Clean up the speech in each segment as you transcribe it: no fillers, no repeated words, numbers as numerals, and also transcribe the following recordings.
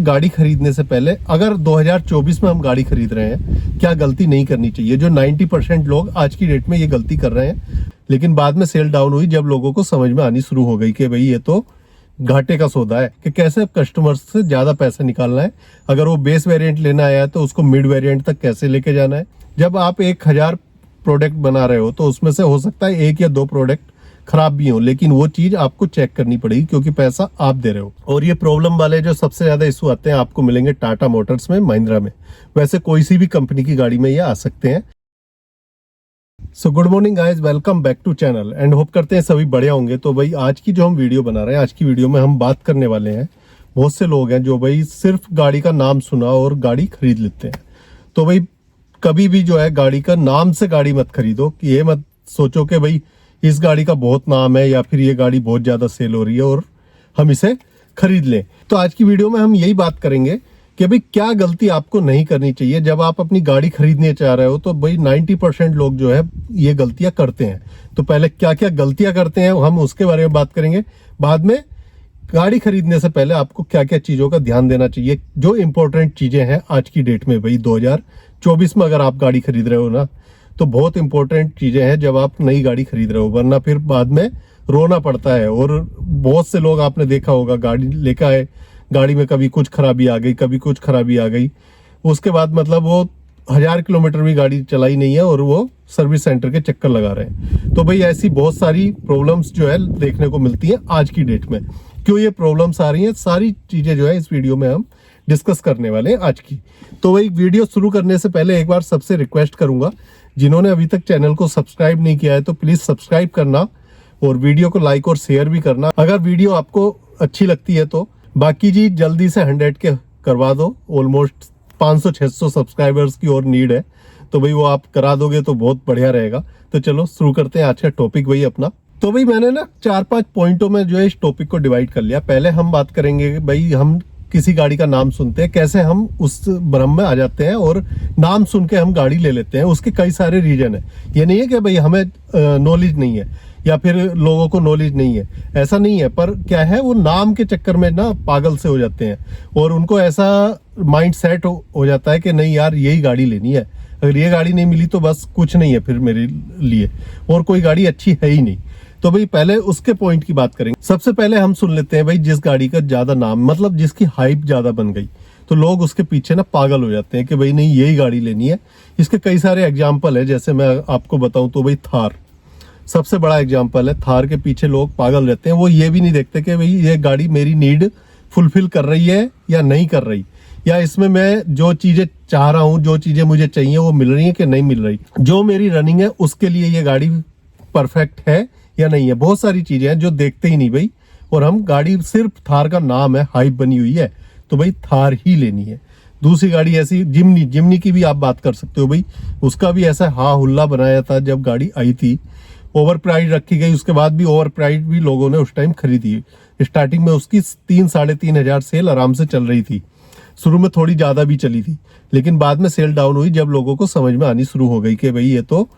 गाड़ी खरीदने से पहले अगर 2024 में हम गाड़ी खरीद रहे हैं, क्या गलती नहीं करनी चाहिए। जो 90% लोग आज की डेट में ये गलती कर रहे हैं, लेकिन बाद में सेल डाउन हुई जब लोगों को समझ में आनी शुरू हो गई कि भाई ये तो घाटे का सौदा है, कि कैसे कस्टमर से ज्यादा पैसा निकालना है। अगर वो बेस वेरिएंट लेना आया है तो उसको मिड वेरिएंट तक कैसे लेके जाना है। जब आप 1000 प्रोडक्ट बना रहे हो तो उसमें से हो सकता है 1 या 2 प्रोडक्ट खराब भी हो, लेकिन वो चीज आपको चेक करनी पड़ेगी क्योंकि पैसा आप दे रहे हो। और ये प्रॉब्लम वाले जो सबसे ज्यादा इशू आते हैं आपको मिलेंगे टाटा मोटर्स में, महिंद्रा में। वैसे कोई सी भी कंपनी की गाड़ी में ये आ सकते हैं। So good morning guys, welcome back to channel and hope करते हैं सभी बढ़िया होंगे। तो भाई आज की जो हम वीडियो बना रहे हैं, आज की वीडियो में हम बात करने वाले हैं, बहुत से लोग हैं जो भाई सिर्फ गाड़ी का नाम सुना और गाड़ी खरीद लेते हैं। तो भाई कभी भी जो है गाड़ी का नाम से गाड़ी मत खरीदो, कि ये मत सोचो कि भाई इस गाड़ी का बहुत नाम है या फिर ये गाड़ी बहुत ज्यादा सेल हो रही है और हम इसे खरीद लें। तो आज की वीडियो में हम यही बात करेंगे कि भाई क्या गलती आपको नहीं करनी चाहिए जब आप अपनी गाड़ी खरीदने चाह रहे हो। तो भाई 90% लोग जो है ये गलतियां करते हैं। तो पहले क्या क्या गलतियां करते हैं हम उसके बारे में बात करेंगे। बाद में गाड़ी खरीदने से पहले आपको क्या क्या चीजों का ध्यान देना चाहिए, जो इंपॉर्टेंट चीजें हैं आज की डेट में। भाई 2024 में अगर आप गाड़ी खरीद रहे हो ना, तो बहुत इंपॉर्टेंट चीजें हैं जब आप नई गाड़ी खरीद रहे हो, वरना फिर बाद में रोना पड़ता है। और बहुत से लोग आपने देखा होगा गाड़ी लेकर आए, गाड़ी में कभी कुछ खराबी आ गई, कभी कुछ खराबी आ गई, उसके बाद मतलब वो 1000 किलोमीटर भी गाड़ी चलाई नहीं है और वो सर्विस सेंटर के चक्कर लगा रहे हैं। तो भाई ऐसी बहुत सारी प्रॉब्लम्स जो है देखने को मिलती है आज की डेट में। क्यों ये प्रॉब्लम्स आ रही हैं, सारी चीजें जो है इस वीडियो में हम डिस्कस करने वाले हैं आज की। तो भाई वीडियो शुरू करने से पहले एक बार सबसे रिक्वेस्ट करूंगा, जिन्होंने अभी तक चैनल को सब्सक्राइब नहीं किया है तो प्लीज सब्सक्राइब करना और वीडियो को लाइक और शेयर भी करना अगर वीडियो आपको अच्छी लगती है तो। बाकी जी जल्दी से 100 के करवा दो, ऑलमोस्ट 500-600 सब्सक्राइबर्स की और नीड है, तो भाई वो आप करा दोगे तो बहुत बढ़िया रहेगा। तो चलो शुरू करते हैं आज का टॉपिक भाई अपना। तो भाई मैंने ना 4-5 पॉइंटों में जो है इस टॉपिक को डिवाइड कर लिया। पहले हम बात करेंगे भाई हम किसी गाड़ी का नाम सुनते हैं, कैसे हम उस भ्रम में आ जाते हैं और नाम सुन के हम गाड़ी ले लेते हैं। उसके कई सारे रीजन है। ये नहीं है कि भाई हमें नॉलेज नहीं है या फिर लोगों को नॉलेज नहीं है, ऐसा नहीं है। पर क्या है, वो नाम के चक्कर में ना पागल से हो जाते हैं और उनको ऐसा माइंड सेट हो जाता है कि नहीं यार यही गाड़ी लेनी है, अगर ये गाड़ी नहीं मिली तो बस कुछ नहीं है फिर मेरे लिए, और कोई गाड़ी अच्छी है ही नहीं। तो भाई पहले उसके पॉइंट की बात करेंगे। सबसे पहले हम सुन लेते हैं भाई जिस गाड़ी का ज्यादा नाम, मतलब जिसकी हाइप ज्यादा बन गई, तो लोग उसके पीछे ना पागल हो जाते हैं कि भाई नहीं यही गाड़ी लेनी है। इसके कई सारे एग्जाम्पल है, जैसे मैं आपको बताऊं तो भाई थार सबसे बड़ा एग्जाम्पल है। थार के पीछे लोग पागल रहते हैं, वो ये भी नहीं देखते कि भाई ये गाड़ी मेरी नीड फुलफिल कर रही है या नहीं कर रही, या इसमें मैं जो चीजें चाह रहा हूँ, जो चीजें मुझे चाहिए वो मिल रही है कि नहीं मिल रही, जो मेरी रनिंग है उसके लिए ये गाड़ी परफेक्ट है या नहीं है। बहुत सारी चीजें हैं जो देखते ही नहीं भाई, और हम गाड़ी सिर्फ थार का नाम है, हाइप बनी हुई है तो भाई थार ही लेनी है। दूसरी गाड़ी ऐसी जिमनी की भी आप बात कर सकते हो भाई, उसका भी ऐसा हा हुल्ला बनाया था जब गाड़ी आई थी, ओवर प्राइस रखी गई, उसके बाद भी ओवर प्राइस भी लोगों ने उस टाइम खरीदी। स्टार्टिंग में उसकी 3-3.5 हजार सेल आराम से चल रही थी, शुरू में थोड़ी ज्यादा भी चली थी, लेकिन बाद में सेल डाउन हुई जब लोगों को समझ में आनी शुरू हो गई कि भाई ये तो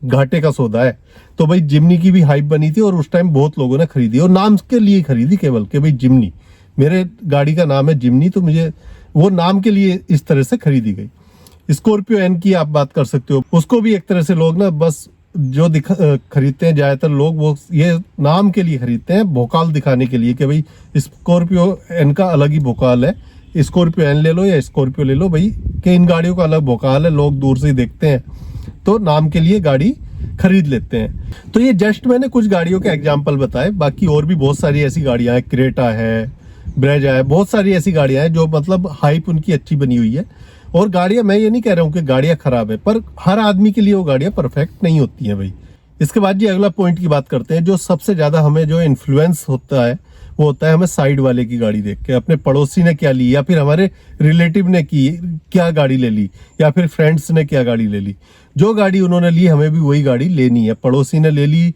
घाटे का सौदा है। तो भाई जिमनी की भी हाइप बनी थी और उस टाइम बहुत लोगों ने खरीदी, और नाम के लिए खरीदी केवल कि भाई जिमनी, मेरे गाड़ी का नाम है जिमनी, तो मुझे वो नाम के लिए इस तरह से खरीदी गई। स्कॉर्पियो एन की आप बात कर सकते हो, उसको भी एक तरह से लोग ना बस जो खरीदते हैं, ज्यादातर लोग वो ये नाम के लिए खरीदते हैं, भोकाल दिखाने के लिए कि भाई स्कॉर्पियो एन का अलग ही भोकाल है, स्कॉर्पियो एन ले लो या स्कॉर्पियो ले लो भाई, कि इन गाड़ियों का अलग भोकाल है, लोग दूर से ही देखते हैं तो नाम के लिए गाड़ी खरीद लेते हैं। तो ये जस्ट मैंने कुछ गाड़ियों के एग्जाम्पल बताए, बाकी और भी बहुत सारी ऐसी गाड़ियां हैं, क्रेटा है, ब्रेजा है, बहुत सारी ऐसी गाड़ियां हैं जो मतलब हाइप उनकी अच्छी बनी हुई है। और गाड़ियां, मैं ये नहीं कह रहा हूं कि गाड़ियां खराब है, पर हर आदमी के लिए वो गाड़ियां परफेक्ट नहीं होती हैं भाई। इसके बाद जी अगला पॉइंट की बात करते हैं, जो सबसे ज्यादा हमें जो इन्फ्लुएंस होता है वो होता है हमें साइड वाले की गाड़ी देख के, अपने पड़ोसी ने क्या ली या फिर हमारे रिलेटिव ने क्या गाड़ी ले ली या फिर फ्रेंड्स ने क्या गाड़ी ले ली। जो गाड़ी उन्होंने ली हमें भी वही गाड़ी लेनी है। पड़ोसी ने ले ली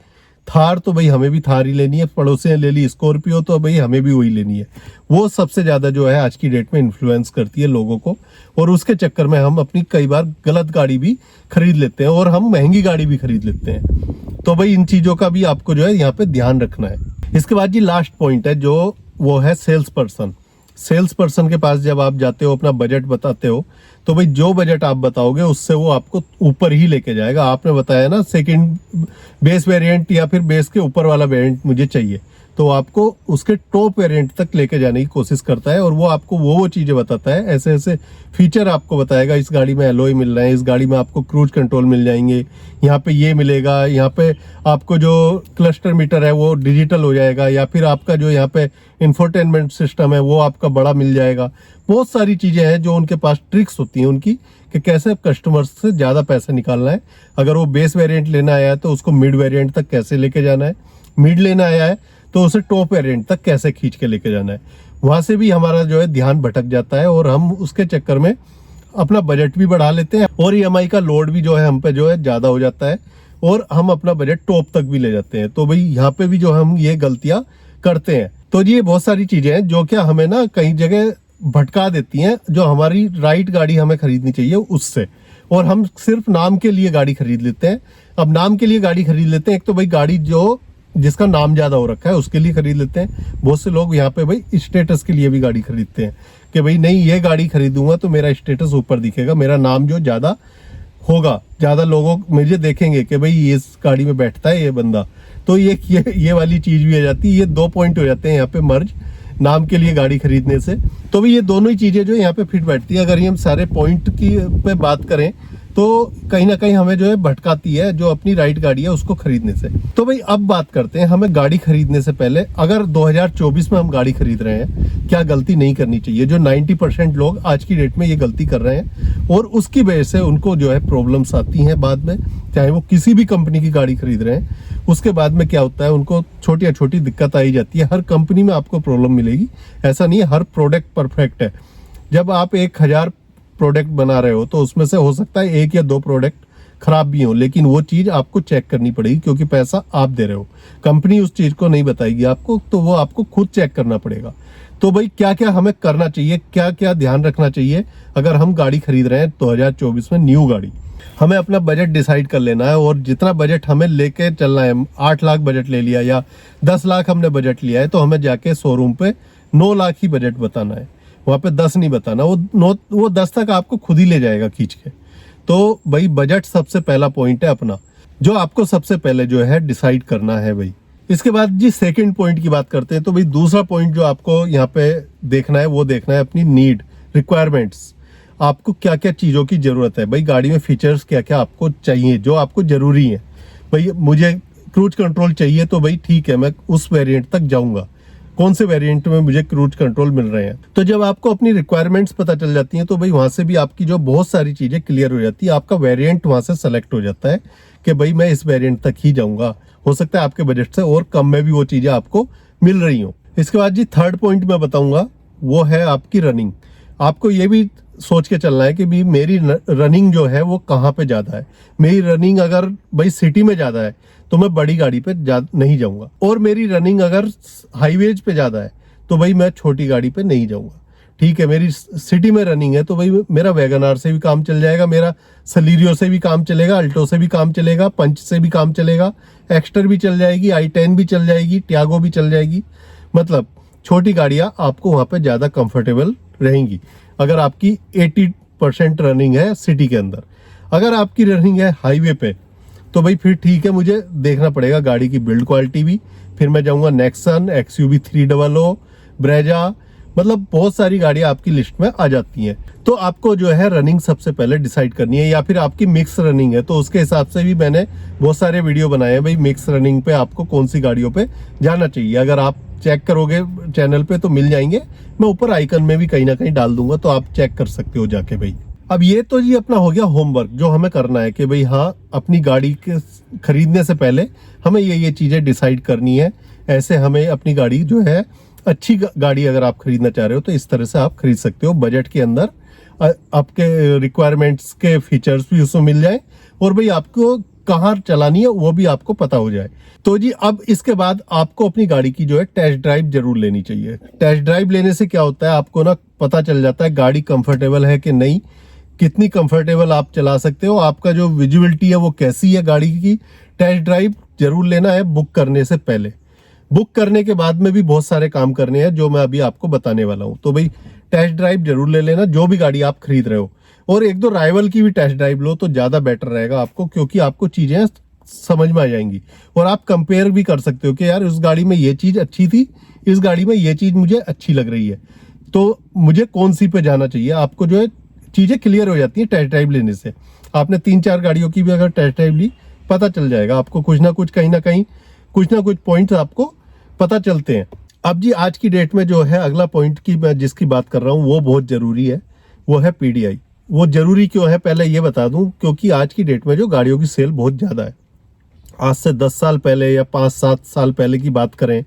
थार तो भाई हमें भी थार ही लेनी है, पड़ोसी ने ले ली स्कॉर्पियो तो भाई हमें भी वही लेनी है। वो सबसे ज्यादा जो है आज की डेट में इन्फ्लुएंस करती है लोगों को, और उसके चक्कर में हम अपनी कई बार गलत गाड़ी भी खरीद लेते हैं और हम महंगी गाड़ी भी खरीद लेते हैं। तो भाई इन चीजों का भी आपको जो है यहाँ पे ध्यान रखना है। इसके बाद जी लास्ट पॉइंट है जो वो है सेल्स पर्सन। सेल्स पर्सन के पास जब आप जाते हो अपना बजट बताते हो तो भाई जो बजट आप बताओगे उससे वो आपको ऊपर ही लेके जाएगा। आपने बताया ना सेकंड बेस वेरिएंट या फिर बेस के ऊपर वाला वेरिएंट मुझे चाहिए, तो आपको उसके टॉप वेरिएंट तक लेके जाने की कोशिश करता है और वो आपको वो चीज़ें बताता है, ऐसे ऐसे फीचर आपको बताएगा। इस गाड़ी में एलॉय मिल रहे हैं, इस गाड़ी में आपको क्रूज कंट्रोल मिल जाएंगे, यहाँ पे ये मिलेगा, यहाँ पे आपको जो क्लस्टर मीटर है वो डिजिटल हो जाएगा, या फिर आपका जो यहाँ पे इंफोटेनमेंट सिस्टम है वो आपका बड़ा मिल जाएगा। बहुत सारी चीज़ें हैं जो उनके पास ट्रिक्स होती हैं उनकी कि कैसे कस्टमर्स से ज़्यादा पैसा निकालना है। अगर वो बेस वेरिएंट लेना आया है तो उसको मिड वेरिएंट तक कैसे लेके जाना है, मिड लेना आया है तो उसे टॉप वेरिएंट तक कैसे खींच के लेके जाना है। वहाँ से भी हमारा जो है ध्यान भटक जाता है और हम उसके चक्कर में अपना बजट भी बढ़ा लेते हैं और ईएमआई का लोड भी जो है हम पे जो है ज़्यादा हो जाता है और हम अपना बजट टॉप तक भी ले जाते हैं। तो भाई यहाँ पे भी जो हम ये गलतियाँ करते हैं। तो ये बहुत सारी चीज़ें हैं जो क्या हमें ना कई जगह भटका देती हैं, जो हमारी राइट गाड़ी हमें खरीदनी चाहिए उससे, और हम सिर्फ नाम के लिए गाड़ी खरीद लेते हैं। अब नाम के लिए गाड़ी खरीद लेते हैं, एक तो भाई गाड़ी जो जिसका नाम ज्यादा हो रखा है उसके लिए खरीद लेते हैं। बहुत से लोग यहाँ पे भाई स्टेटस के लिए भी गाड़ी खरीदते हैं कि भाई नहीं ये गाड़ी खरीदूंगा तो मेरा स्टेटस ऊपर दिखेगा, मेरा नाम जो ज्यादा होगा, ज्यादा लोगों मुझे देखेंगे कि भाई ये इस गाड़ी में बैठता है ये बंदा। तो ये वाली चीज भी आ जाती है। ये दो पॉइंट हो जाते हैं यहाँ पे मर्ज नाम के लिए गाड़ी खरीदने से। तो भी ये दोनों ही चीजें जो यहाँ पे फिट बैठती है। अगर ये हम सारे पॉइंट की पे बात करें तो कहीं ना कहीं हमें जो है भटकाती है जो अपनी राइट गाड़ी है उसको खरीदने से। तो भाई अब बात करते हैं हमें गाड़ी खरीदने से पहले, अगर 2024 में हम गाड़ी खरीद रहे हैं क्या गलती नहीं करनी चाहिए, जो 90% लोग आज की डेट में ये गलती कर रहे हैं और उसकी वजह से उनको जो है प्रॉब्लम्स आती हैं बाद में। चाहे वो किसी भी कंपनी की गाड़ी खरीद रहे हैं, उसके बाद में क्या होता है उनको छोटी छोटी दिक्कत आई जाती है। हर कंपनी में आपको प्रॉब्लम मिलेगी, ऐसा नहीं है हर प्रोडक्ट परफेक्ट है। जब आप 1000 प्रोडक्ट बना रहे हो तो उसमें से हो सकता है 1 या 2 प्रोडक्ट खराब भी हो, लेकिन वो चीज आपको चेक करनी पड़ेगी क्योंकि पैसा आप दे रहे हो, कंपनी उस चीज को नहीं बताएगी आपको, तो वो आपको खुद चेक करना पड़ेगा। तो भाई क्या क्या हमें करना चाहिए, क्या क्या ध्यान रखना चाहिए अगर हम गाड़ी खरीद रहे हैं 2024 में न्यू गाड़ी। हमें अपना बजट डिसाइड कर लेना है और जितना बजट हमें लेके चलना है, 8 लाख बजट ले लिया या 10 लाख हमने बजट लिया है तो हमें जाके शोरूम पे 9 लाख ही बजट बताना है, वहाँ पे 10 नहीं बताना। वो 10 तक आपको खुद ही ले जाएगा खींच के। तो भाई बजट सबसे पहला पॉइंट है अपना, जो आपको सबसे पहले जो है डिसाइड करना है भाई। इसके बाद जी सेकंड पॉइंट की बात करते हैं। तो भाई दूसरा पॉइंट जो आपको यहाँ पे देखना है वो देखना है अपनी नीड, रिक्वायरमेंट्स। आपको क्या क्या चीज़ों की ज़रूरत है भाई, गाड़ी में फीचर्स क्या क्या आपको चाहिए जो आपको ज़रूरी है। भाई मुझे क्रूज कंट्रोल चाहिए तो भाई ठीक है मैं उस वेरिएंट तक जाऊँगा, कौन से वेरिएंट में मुझे क्रूज कंट्रोल मिल रहे हैं। तो जब आपको अपनी रिक्वायरमेंट्स पता चल जाती हैं तो भाई वहां से भी आपकी जो बहुत सारी चीजें क्लियर हो जाती है, आपका वेरिएंट वहां से सेलेक्ट हो जाता है कि भाई मैं इस वेरिएंट तक ही जाऊंगा। हो सकता है आपके बजट से और कम में भी वो चीजें आपको मिल रही हो। इसके बाद जी थर्ड पॉइंट मैं बताऊंगा वो है आपकी रनिंग। आपको ये भी सोच के चलना है कि भाई मेरी रनिंग जो है वो कहाँ पे ज्यादा है। मेरी रनिंग अगर भाई सिटी में ज्यादा है तो मैं बड़ी गाड़ी पे नहीं जाऊंगा, और मेरी रनिंग अगर हाईवेज पे ज्यादा है तो भाई मैं छोटी गाड़ी पे नहीं जाऊंगा। ठीक है, मेरी सिटी में रनिंग है तो भाई मेरा वैगनआर से भी काम चल जाएगा, मेरा सलीरियो से भी काम चलेगा, अल्टो से भी काम चलेगा, पंच से भी काम चलेगा, एक्स्टर भी चल जाएगी, i10 भी चल जाएगी, ट्यागो भी चल जाएगी। मतलब छोटी गाड़ियां आपको वहां पे ज्यादा कंफर्टेबल रहेंगी अगर आपकी 80% रनिंग है सिटी के अंदर। अगर आपकी रनिंग है हाईवे पे तो भाई फिर ठीक है, मुझे देखना पड़ेगा गाड़ी की बिल्ड क्वालिटी भी। फिर मैं जाऊंगा नेक्सन, XUV 300, ब्रेजा, मतलब बहुत सारी गाड़ियां आपकी लिस्ट में आ जाती हैं। तो आपको जो है रनिंग सबसे पहले डिसाइड करनी है, या फिर आपकी मिक्स रनिंग है तो उसके हिसाब से भी मैंने बहुत सारे वीडियो बनाए हैं भाई मिक्स रनिंग पे आपको कौन सी गाड़ियों पे जाना चाहिए। अगर आप चेक करोगे चैनल पे तो मिल जाएंगे, मैं ऊपर आइकन में भी कहीं ना कहीं डाल दूंगा तो आप चेक कर सकते हो जाके भाई। अब ये तो जी अपना हो गया होमवर्क जो हमें करना है कि भाई हाँ अपनी गाड़ी के खरीदने से पहले हमें ये चीजें डिसाइड करनी है। ऐसे हमें अपनी गाड़ी जो है अच्छी गाड़ी अगर आप खरीदना चाह रहे हो तो इस तरह से आप खरीद सकते हो, बजट के अंदर आपके रिक्वायरमेंट्स के फीचर्स भी उसमें मिल जाए और भाई आपको कहाँ चलानी है वो भी आपको पता हो जाए। तो जी अब इसके बाद आपको अपनी गाड़ी की जो है टेस्ट ड्राइव जरूर लेनी चाहिए। टेस्ट ड्राइव लेने से क्या होता है आपको ना पता चल जाता है गाड़ी कंफर्टेबल है कि नहीं, कितनी कंफर्टेबल आप चला सकते हो, आपका जो विजुअलिटी है वो कैसी है गाड़ी की। टेस्ट ड्राइव जरूर लेना है बुक करने से पहले। बुक करने के बाद में भी बहुत सारे काम करने हैं जो मैं अभी आपको बताने वाला हूँ। तो भाई टेस्ट ड्राइव जरूर ले लेना जो भी गाड़ी आप खरीद रहे हो, और एक दो राइवल की भी टेस्ट ड्राइव लो तो ज़्यादा बेटर रहेगा आपको, क्योंकि आपको चीज़ें समझ में आ जाएंगी और आप कंपेयर भी कर सकते हो कि यार उस गाड़ी में ये चीज़ अच्छी थी, इस गाड़ी में ये चीज़ मुझे अच्छी लग रही है, तो मुझे कौन सी पे जाना चाहिए। आपको जो है चीज़ें क्लियर हो जाती हैं टेस्ट ड्राइव लेने से। आपने 3-4 गाड़ियों की भी अगर टेस्ट ड्राइव ली, पता चल जाएगा आपको कुछ ना कुछ, कहीं ना कहीं कुछ ना कुछ पॉइंट्स आपको पता चलते हैं। अब जी आज की डेट में जो है अगला पॉइंट की मैं जिसकी बात कर रहा हूँ वो बहुत ज़रूरी है, वो है पीडीआई। वो ज़रूरी क्यों है पहले ये बता दूं, क्योंकि आज की डेट में जो गाड़ियों की सेल बहुत ज़्यादा है। आज से 10 साल पहले या 5-7 साल पहले की बात करें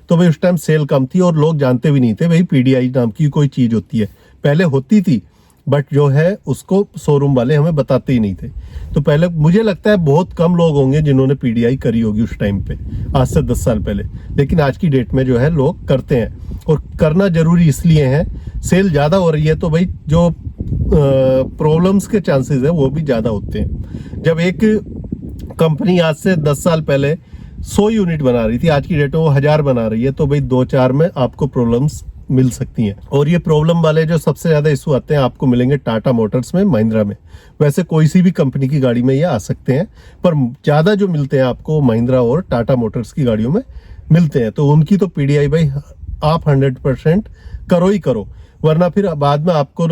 तो भाई उस टाइम सेल कम थी और लोग जानते भी नहीं थे भाई पीडीआई नाम की कोई चीज़ होती है। पहले होती थी बट जो है उसको शोरूम वाले हमें बताते ही नहीं थे। तो पहले मुझे लगता है बहुत कम लोग होंगे जिन्होंने पीडीआई करी होगी उस टाइम पे, आज से 10 साल पहले। लेकिन आज की डेट में जो है लोग करते हैं, और करना जरूरी इसलिए है, सेल ज़्यादा हो रही है तो भाई जो प्रॉब्लम्स के चांसेस है वो भी ज़्यादा होते हैं। जब एक कंपनी आज से 10 साल पहले 100 यूनिट बना रही थी, आज की डेट में वो 1000 बना रही है, तो भाई 2-4 में आपको प्रॉब्लम्स मिल सकती हैं। और ये प्रॉब्लम वाले जो सबसे ज़्यादा इशू आते हैं आपको मिलेंगे टाटा मोटर्स में, महिंद्रा में। वैसे कोई सी भी कंपनी की गाड़ी में ये आ सकते हैं, पर ज़्यादा जो मिलते हैं आपको महिंद्रा और टाटा मोटर्स की गाड़ियों में मिलते हैं। तो उनकी तो पीडीआई भाई आप 100% करो ही करो, वरना फिर बाद में आपको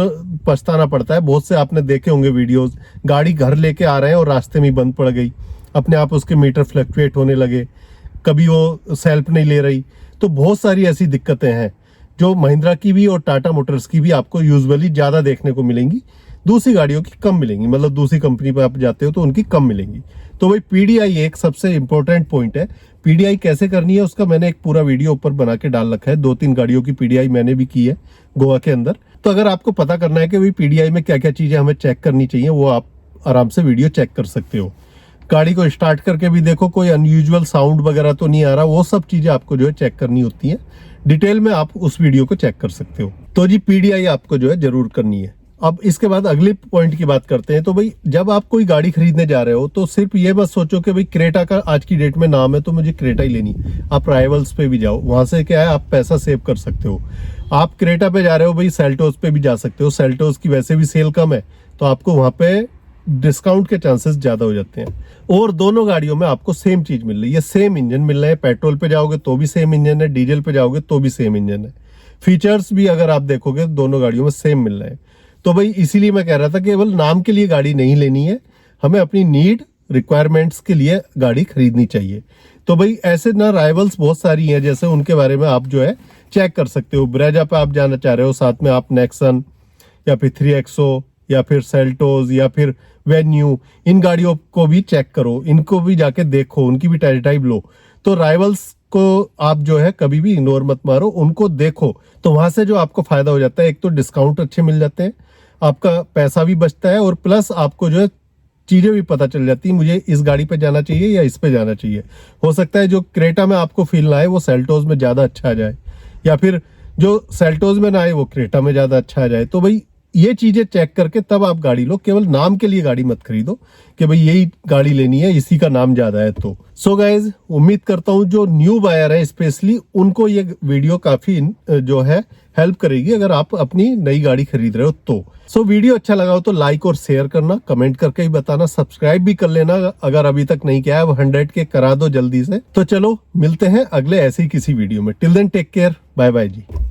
पछताना पड़ता है। बहुत से आपने देखे होंगे वीडियोस, गाड़ी घर लेके आ रहे हैं और रास्ते में बंद पड़ गई, अपने आप उसके मीटर फ्लक्चुएट होने लगे, कभी वो सेल्फ नहीं ले रही। तो बहुत सारी ऐसी दिक्कतें हैं जो महिंद्रा की भी और टाटा मोटर्स की भी आपको यूजुअली ज़्यादा देखने को मिलेंगी, दूसरी गाड़ियों की कम मिलेंगी। मतलब दूसरी कंपनी पर आप जाते हो तो उनकी कम मिलेंगी। तो भाई पीडीआई एक सबसे इंपॉर्टेंट पॉइंट है। पीडीआई कैसे करनी है उसका मैंने एक पूरा वीडियो ऊपर बना के डाल रखा है। 2-3 गाड़ियों की पीडीआई मैंने भी की है गोवा के अंदर। तो अगर आपको पता करना है कि भाई पीडीआई में क्या क्या चीज़ें हमें चेक करनी चाहिए, वो आप आराम से वीडियो चेक कर सकते हो। गाड़ी को स्टार्ट करके भी देखो कोई अनयूजुअल साउंड वगैरह तो नहीं आ रहा, वो सब चीज़ें आपको जो है चेक करनी होती हैं। डिटेल में आप उस वीडियो को चेक कर सकते हो। तो जी पीडीआई आपको जो है जरूर करनी है। अब इसके बाद अगले पॉइंट की बात करते हैं। तो भाई जब आप कोई गाड़ी खरीदने जा रहे हो तो सिर्फ ये मत सोचो कि भाई क्रेटा का आज की डेट में नाम है तो मुझे क्रेटा ही लेनी। आप राइवल्स पे भी जाओ, वहां से क्या है आप पैसा सेव कर सकते हो। आप क्रेटा पे जा रहे हो भाई सेल्टोस पे भी जा सकते हो। सेल्टोस की वैसे भी सेल कम है तो आपको वहां पे डिस्काउंट के चांसेस ज्यादा हो जाते हैं। और दोनों गाड़ियों में आपको सेम चीज मिल रही है, सेम इंजन मिल रहा है। पेट्रोल पे जाओगे तो भी सेम इंजन है, डीजल पे जाओगे तो भी सेम इंजन है। फीचर्स भी अगर आप देखोगे दोनों गाड़ियों में सेम मिल रहे हैं। तो भाई इसीलिए मैं कह रहा था केवल नाम के लिए गाड़ी नहीं लेनी है, हमें अपनी नीड रिक्वायरमेंट्स के लिए गाड़ी खरीदनी चाहिए। तो भाई ऐसे ना राइवल्स बहुत सारी हैं, जैसे उनके बारे में आप जो है चेक कर सकते हो। ब्रेजा पे आप जाना चाह रहे हो, साथ में आप नेक्सन या फिर 3XO या फिर सेल्टोस या फिर वेन्यू, इन गाड़ियों को भी चेक करो, इनको भी जाके देखो, उनकी भी टेस्ट ड्राइव लो। तो राइवल्स को आप जो है कभी भी इग्नोर मत मारो, उनको देखो। तो वहां से जो आपको फायदा हो जाता है, एक तो डिस्काउंट अच्छे मिल जाते हैं, आपका पैसा भी बचता है, और प्लस आपको जो है चीजें भी पता चल जाती है, मुझे इस गाड़ी पे जाना चाहिए या इस पे जाना चाहिए। हो सकता है जो क्रेटा में आपको फील ना आए वो सेल्टोस में ज्यादा अच्छा आ जाए, या फिर जो सेल्टोस में ना आए वो क्रेटा में ज्यादा अच्छा आ जाए। तो भाई ये चीजें चेक करके तब आप गाड़ी लो। केवल नाम के लिए गाड़ी मत खरीदो कि भाई यही गाड़ी लेनी है, इसी का नाम ज्यादा है। तो सो गाइज उम्मीद करता हूं जो न्यू बायर है स्पेशली उनको ये वीडियो काफी जो है हेल्प करेगी अगर आप अपनी नई गाड़ी खरीद रहे हो तो। सो वीडियो अच्छा लगा हो तो लाइक और शेयर करना, कमेंट करके ही बताना, सब्सक्राइब भी कर लेना अगर अभी तक नहीं किया है। वो 100 के करा दो जल्दी से। तो चलो मिलते हैं अगले ऐसे ही किसी वीडियो में। Till then take care, bye bye जी।